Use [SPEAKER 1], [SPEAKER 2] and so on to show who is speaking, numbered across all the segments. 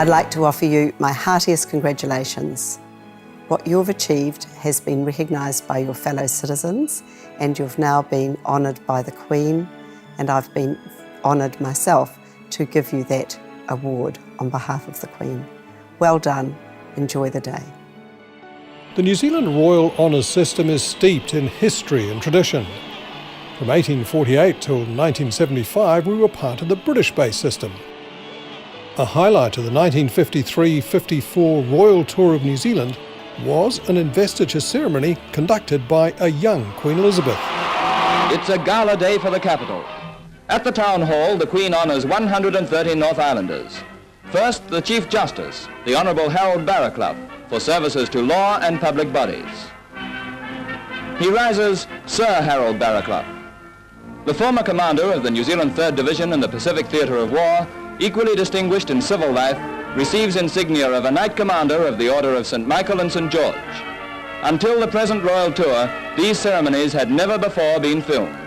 [SPEAKER 1] I'd like to offer you my heartiest congratulations. What you've achieved has been recognised by your fellow citizens, and you've now been honoured by the Queen, and I've been honoured myself to give you that award on behalf of the Queen. Well done. Enjoy the day.
[SPEAKER 2] The New Zealand Royal Honours System is steeped in history and tradition. From 1848 till 1975, we were part of the British-based system. A highlight of the 1953-54 Royal Tour of New Zealand was an investiture ceremony conducted by a young Queen Elizabeth.
[SPEAKER 3] It's a gala day for the capital. At the Town Hall, the Queen honours 130 North Islanders. First, the Chief Justice, the Honourable Harold Barraclough, for services to law and public bodies. He rises Sir Harold Barraclough. The former commander of the New Zealand 3rd Division in the Pacific Theatre of War, equally distinguished in civil life, receives insignia of a Knight Commander of the Order of St. Michael and St. George. Until the present royal tour, these ceremonies had never before been filmed.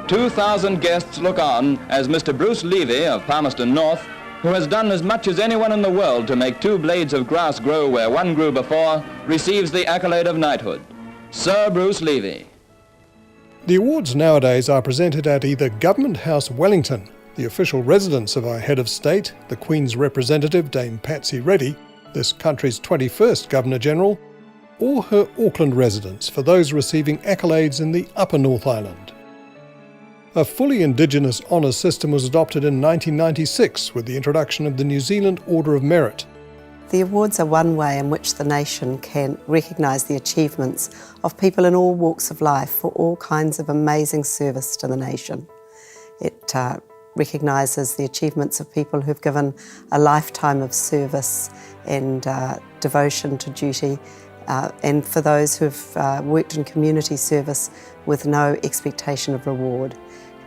[SPEAKER 3] 2,000 guests look on as Mr. Bruce Levy of Palmerston North, who has done as much as anyone in the world to make 2 blades of grass grow where one grew before, receives the accolade of knighthood. Sir Bruce Levy.
[SPEAKER 2] The awards nowadays are presented at either Government House Wellington, the official residence of our head of state, the Queen's representative Dame Patsy Reddy, this country's 21st Governor-General, or her Auckland residence for those receiving accolades in the Upper North Island. A fully Indigenous honours system was adopted in 1996 with the introduction of the New Zealand Order of Merit.
[SPEAKER 1] The awards are one way in which the nation can recognise the achievements of people in all walks of life for all kinds of amazing service to the nation. It recognises the achievements of people who've given a lifetime of service and devotion to duty, and for those who've worked in community service with no expectation of reward.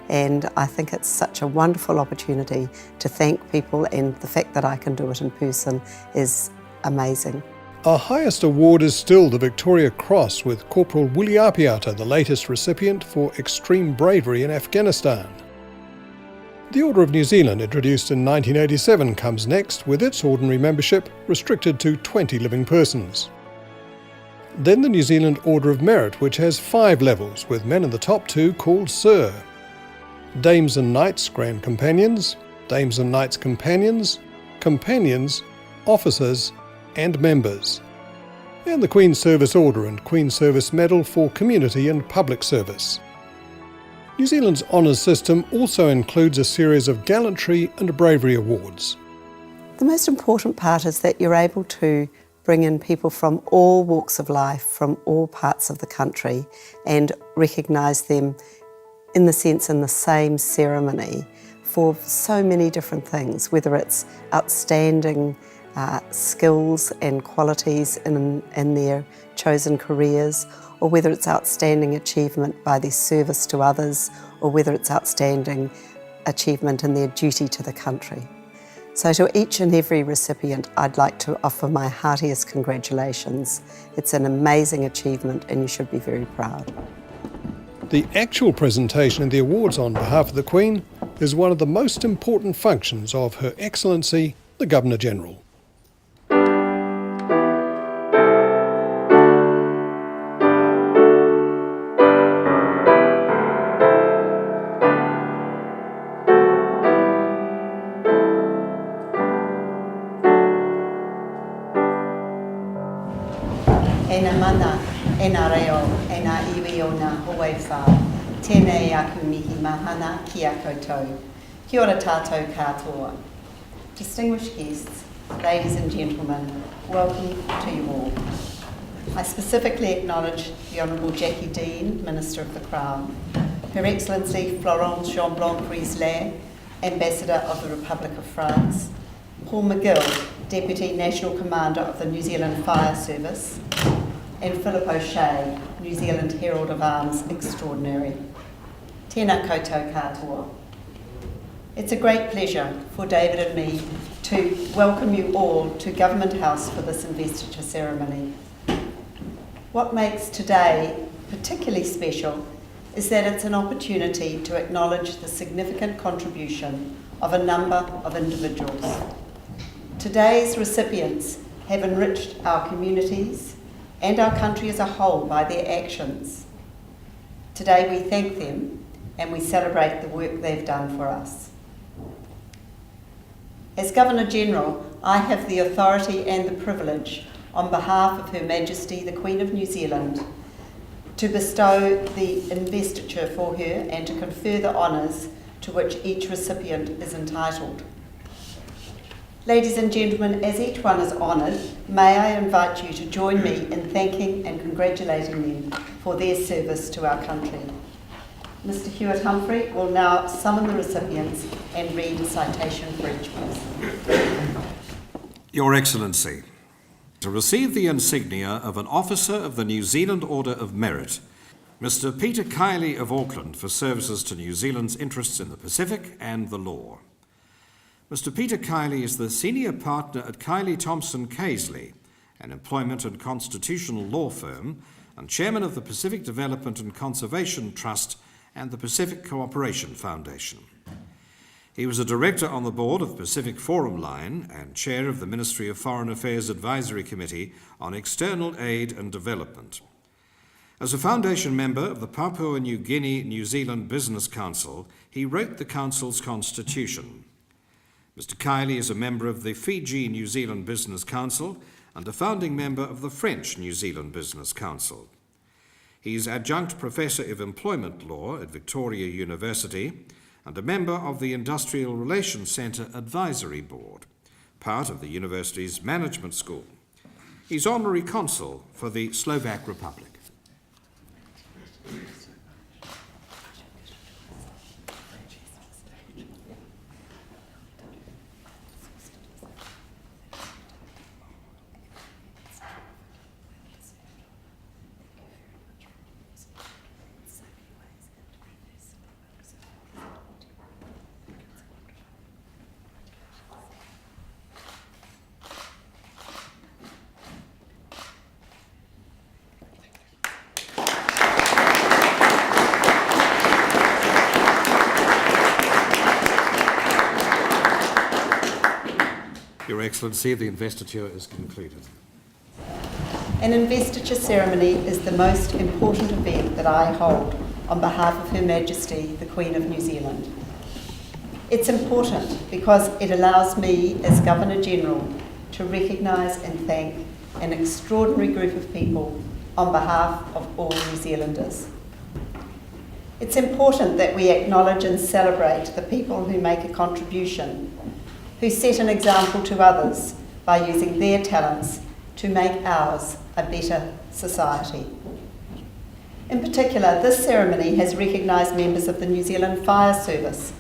[SPEAKER 1] And I think it's such a wonderful opportunity to thank people, and the fact that I can do it in person is amazing.
[SPEAKER 2] Our highest award is still the Victoria Cross, with Corporal Willie Apiata, the latest recipient for extreme bravery in Afghanistan. The Order of New Zealand, introduced in 1987, comes next, with its ordinary membership restricted to 20 living persons. Then the New Zealand Order of Merit, which has 5 levels, with men in the top 2 called Sir. Dames and Knights Grand Companions, Dames and Knights Companions, Companions, Officers and Members, and the Queen's Service Order and Queen's Service Medal for community and public service. New Zealand's honours system also includes a series of gallantry and bravery awards.
[SPEAKER 1] The most important part is that you're able to bring in people from all walks of life, from all parts of the country, and recognise them in the same ceremony for so many different things, whether it's outstanding skills and qualities in their chosen careers, or whether it's outstanding achievement by their service to others, or whether it's outstanding achievement in their duty to the country. So to each and every recipient, I'd like to offer my heartiest congratulations. It's an amazing achievement and you should be very proud.
[SPEAKER 2] The actual presentation of the awards on behalf of the Queen is one of the most important functions of Her Excellency, the Governor-General.
[SPEAKER 1] Ena mana, ena reo, ena iwi o ngā hoi whā. Tēnei aku mihi mahana ki a koutou. Kia ora tātou katoa. Distinguished guests, ladies and gentlemen, welcome to you all. I specifically acknowledge the Honourable Jackie Dean, Minister of the Crown, Her Excellency Florence Jean-Blanc-Griezler, Ambassador of the Republic of France, Paul McGill, Deputy National Commander of the New Zealand Fire Service, and Philip O'Shea, New Zealand Herald of Arms Extraordinary. Tēnā koutou katoa. It's a great pleasure for David and me to welcome you all to Government House for this investiture ceremony. What makes today particularly special is that it's an opportunity to acknowledge the significant contribution of a number of individuals. Today's recipients have enriched our communities and our country as a whole by their actions. Today we thank them and we celebrate the work they've done for us. As Governor-General, I have the authority and the privilege, on behalf of Her Majesty the Queen of New Zealand, to bestow the investiture for her and to confer the honours to which each recipient is entitled. Ladies and gentlemen, as each one is honoured, may I invite you to join me in thanking and congratulating them for their service to our country. Mr. Hewitt Humphrey will now summon the recipients and read a citation for each person.
[SPEAKER 4] Your Excellency, to receive the insignia of an Officer of the New Zealand Order of Merit, Mr. Peter Kiely of Auckland for services to New Zealand's interests in the Pacific and the law. Mr. Peter Kiely is the Senior Partner at Kiely Thompson Kiely, an employment and constitutional law firm, and Chairman of the Pacific Development and Conservation Trust and the Pacific Cooperation Foundation. He was a director on the board of Pacific Forum Line and chair of the Ministry of Foreign Affairs Advisory Committee on External Aid and Development. As a foundation member of the Papua New Guinea New Zealand Business Council, he wrote the council's constitution. Mr. Kiely is a member of the Fiji New Zealand Business Council and a founding member of the French New Zealand Business Council. He is Adjunct Professor of Employment Law at Victoria University and a member of the Industrial Relations Centre Advisory Board, part of the university's management school. He's Honorary Consul for the Slovak Republic. Your Excellency, the investiture is concluded.
[SPEAKER 1] An investiture ceremony is the most important event that I hold on behalf of Her Majesty the Queen of New Zealand. It's important because it allows me as Governor-General to recognise and thank an extraordinary group of people on behalf of all New Zealanders. It's important that we acknowledge and celebrate the people who make a contribution, who set an example to others by using their talents to make ours a better society. In particular, this ceremony has recognised members of the New Zealand Fire Service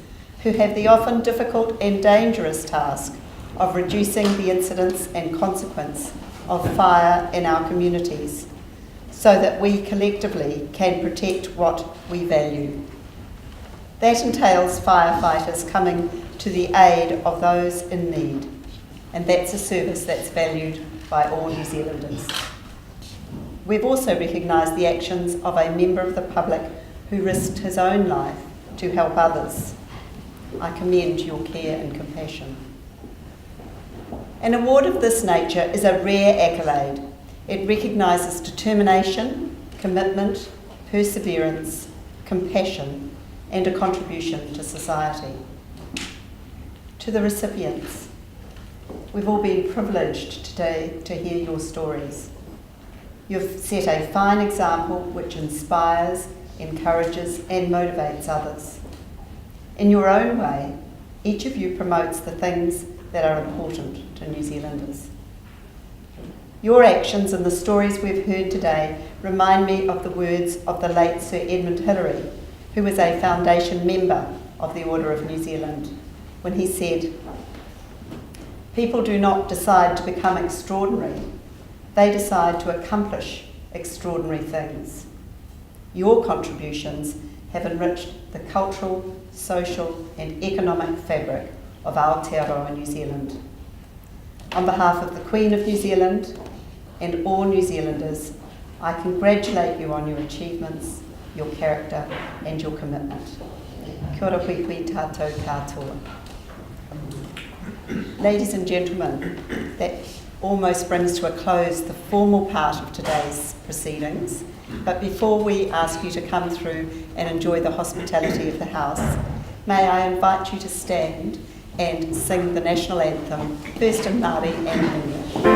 [SPEAKER 1] who have the often difficult and dangerous task of reducing the incidence and consequence of fire in our communities so that we collectively can protect what we value. That entails firefighters coming to the aid of those in need, and that's a service that's valued by all New Zealanders. We've also recognised the actions of a member of the public who risked his own life to help others. I commend your care and compassion. An award of this nature is a rare accolade. It recognises determination, commitment, perseverance, compassion, and a contribution to society. To the recipients, we've all been privileged today to hear your stories. You've set a fine example which inspires, encourages, and motivates others. In your own way, each of you promotes the things that are important to New Zealanders. Your actions and the stories we've heard today remind me of the words of the late Sir Edmund Hillary, who was a foundation member of the Order of New Zealand, when he said, "People do not decide to become extraordinary, they decide to accomplish extraordinary things. Your contributions have enriched the cultural, social and economic fabric of Aotearoa New Zealand. On behalf of the Queen of New Zealand and all New Zealanders, I congratulate you on your achievements your character and your commitment. Kia ora hui hui tātou katoa. Ladies and gentlemen, that almost brings to a close the formal part of today's proceedings. But before we ask you to come through and enjoy the hospitality of the House, may I invite you to stand and sing the national anthem, first in Māori and in English.